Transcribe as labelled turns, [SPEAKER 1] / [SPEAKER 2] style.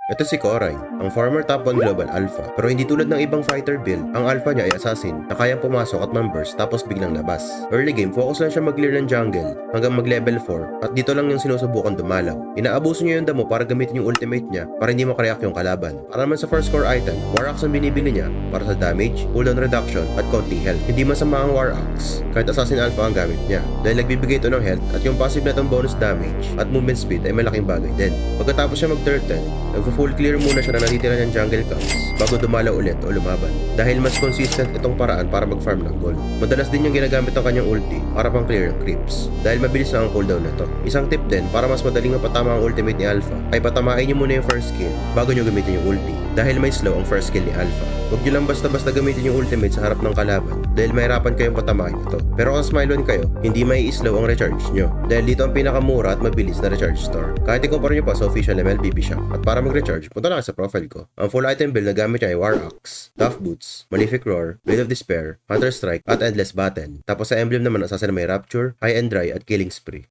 [SPEAKER 1] Ito si Koray, ang former top 1 global alpha. Pero hindi tulad ng ibang fighter build, ang alpha niya ay assassin na kayang pumasok at man-burst tapos biglang labas. Early game, focus lang siya mag-clear ng jungle hanggang mag-level 4 at dito lang yung sinusubukan dumalaw. Inaabuso niya yung damo para gamitin yung ultimate niya para hindi makareact yung kalaban. Para naman sa first core item, War Axe ang binibili niya para sa damage, cooldown reduction at konting health. Hindi masama ang War Axe kahit assassin alpha ang gamit niya dahil nagbibigay ito ng health at yung passive na itong bonus damage at movement speed ay malaking bagay din. Pagkatapos siya mag-turtle, nag-full clear muna siya na natitira niyang jungle camps bago dumalaw ulit o lumaban dahil mas consistent itong paraan para mag-farm ng gold. Madalas din yung ginagamit ang kanyang ulti para pang clear ng creeps dahil mabilis lang ang cooldown na to. Isang tip din para mas madaling mapatama ang ultimate ni Alpha ay patamain niyo muna yung first skill bago niyo gamitin yung ulti dahil may slow ang first skill ni Alpha. Huwag niyo lang basta-basta gamitin yung ultimate sa harap ng kalaban dahil mahirapan kayong patamain ito. Pero kung smile on kayo, hindi may slow ang recharge nyo dahil dito ang pinakamura at mabilis na recharge store. Kahit ikumpara nyo pa sa official MLBB shop. At para mag-recharge, punta lang sa profile ko. Ang full item build na gamit niya ay War Axe, Tough Boots, Malefic Roar, Blade of Despair, Hunter Strike, at Endless Battle. Tapos sa emblem naman, assassin na may Rapture, High and Dry, at Killing Spree.